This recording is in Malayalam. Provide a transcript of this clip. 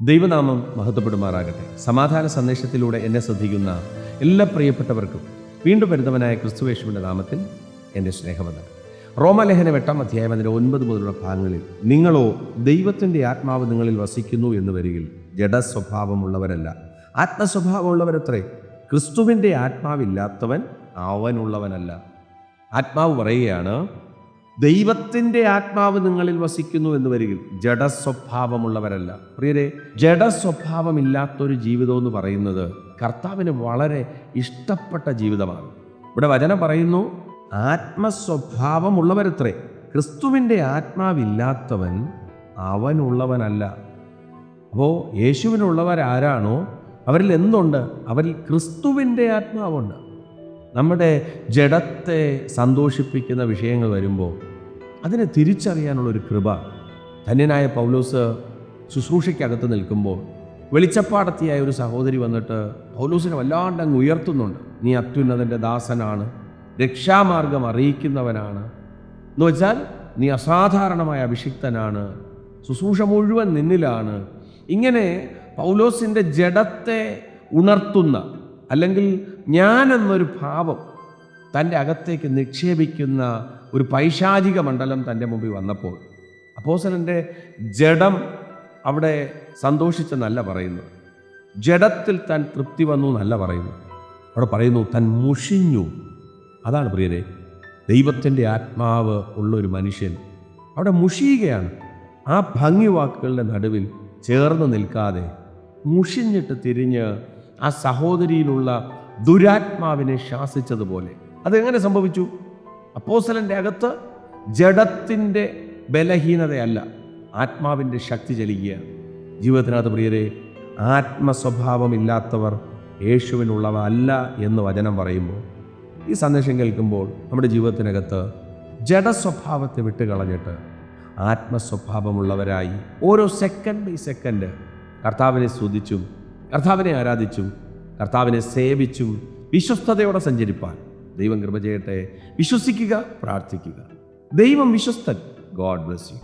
ദൈവനാമം മഹത്വപ്പെടുമാറാകട്ടെ. സമാധാന സന്ദേശത്തിലൂടെ എന്നെ ശ്രദ്ധിക്കുന്ന എല്ലാ പ്രിയപ്പെട്ടവർക്കും വീണ്ടും വരുന്നവനായ ക്രിസ്തുയേശുവിൻ്റെ നാമത്തിൽ എൻ്റെ സ്നേഹവന്ദനം. റോമാലേഖനം 8-ാം അധ്യായം 9 മുതലുള്ള ഭാഗങ്ങളിൽ നിങ്ങളോ ദൈവത്തിൻ്റെ ആത്മാവ് നിങ്ങളിൽ വസിക്കുന്നു എന്ന് വരികിൽ ജഡസ്വഭാവമുള്ളവരല്ല, ആത്മസ്വഭാവമുള്ളവരത്രേ. ക്രിസ്തുവിൻ്റെ ആത്മാവില്ലാത്തവൻ അവനുള്ളവനല്ല. ആത്മാവ് പറയുകയാണ്, ദൈവത്തിൻ്റെ ആത്മാവ് നിങ്ങളിൽ വസിക്കുന്നു എന്ന് വരികിൽ ജഡസ്വഭാവമുള്ളവരല്ല. പ്രിയരെ, ജഡസ്വഭാവമില്ലാത്തൊരു ജീവിതം എന്ന് പറയുന്നത് കർത്താവിന് വളരെ ഇഷ്ടപ്പെട്ട ജീവിതമാണ്. ഇവിടെ വചനം പറയുന്നു, ആത്മസ്വഭാവമുള്ളവരത്രേ. ക്രിസ്തുവിൻ്റെ ആത്മാവില്ലാത്തവൻ അവനുള്ളവനല്ല. അപ്പോൾ യേശുവിനുള്ളവരാരാണോ അവരിൽ എന്തുണ്ട്? അവരിൽ ക്രിസ്തുവിൻ്റെ ആത്മാവുണ്ട്. നമ്മുടെ ജഡത്തെ സന്തോഷിപ്പിക്കുന്ന വിഷയങ്ങൾ വരുമ്പോൾ അതിനെ തിരിച്ചറിയാനുള്ളൊരു കൃപ. ധന്യനായ പൗലോസ് ശുശ്രൂഷയ്ക്കകത്ത് നിൽക്കുമ്പോൾ വെളിച്ചപ്പാടത്തിയായ ഒരു സഹോദരി വന്നിട്ട് പൗലോസിനെ വല്ലാണ്ട് അങ്ങ് ഉയർത്തുന്നുണ്ട്. നീ അത്യുന്നതൻ്റെ ദാസനാണ്, രക്ഷാമാർഗം അറിയിക്കുന്നവനാണ് എന്ന് വെച്ചാൽ നീ അസാധാരണമായ അഭിഷിക്തനാണ്, ശുശ്രൂഷ മുഴുവൻ നിന്നിലാണ്. ഇങ്ങനെ പൗലോസിൻ്റെ ജഡത്തെ ഉണർത്തുന്ന, അല്ലെങ്കിൽ ഞാൻ എന്നൊരു ഭാവം തൻ്റെ അകത്തേക്ക് നിക്ഷേപിക്കുന്ന ഒരു പൈശാചിക മണ്ഡലം തൻ്റെ മുമ്പിൽ വന്നപ്പോൾ അപ്പോസ്തലൻ്റെ ജഡം അവിടെ സന്തോഷിച്ചെന്നല്ല പറയുന്നത്, ജഡത്തിൽ താൻ തൃപ്തി വന്നു എന്നല്ല പറയുന്നത്. അവിടെ പറയുന്നു താൻ മുഷിഞ്ഞു. അതാണ് പ്രിയരെ, ദൈവത്തിൻ്റെ ആത്മാവ് ഉള്ളൊരു മനുഷ്യൻ അവിടെ മുഷിയുകയാണ്. ആ ഭംഗി വാക്കുകളുടെ നടുവിൽ ചേർന്ന് നിൽക്കാതെ മുഷിഞ്ഞിട്ട് തിരിഞ്ഞ് ആ സഹോദരിയിലുള്ള ദുരാത്മാവിനെ ശാസിച്ചതുപോലെ. അതെങ്ങനെ സംഭവിച്ചു? അപ്പോസ്തലൻ്റെ അകത്ത് ജഡത്തിൻ്റെ ബലഹീനതയല്ല, ആത്മാവിൻ്റെ ശക്തി ചലിക്കുക. ജീവിതത്തിനകത്ത് പ്രിയരെ, ആത്മസ്വഭാവമില്ലാത്തവർ യേശുവിനുള്ളവല്ല എന്ന് വചനം പറയുമ്പോൾ, ഈ സന്ദേശം കേൾക്കുമ്പോൾ നമ്മുടെ ജീവിതത്തിനകത്ത് ജഡസ്വഭാവത്തെ വിട്ടുകളഞ്ഞിട്ട് ആത്മസ്വഭാവമുള്ളവരായി ഓരോ സെക്കൻഡ് ബൈ സെക്കൻഡ് കർത്താവിനെ സ്തുതിച്ചും കർത്താവിനെ ആരാധിച്ചും കർത്താവിനെ സേവിച്ചും വിശ്വസ്തയോടെ സഞ്ചരിപ്പാൻ ദൈവം കൃപ ചെയ്യട്ടെ. വിശ്വസിക്കുക, പ്രാർത്ഥിക്കുക. ദൈവം വിശ്വസ്തൻ. God bless U.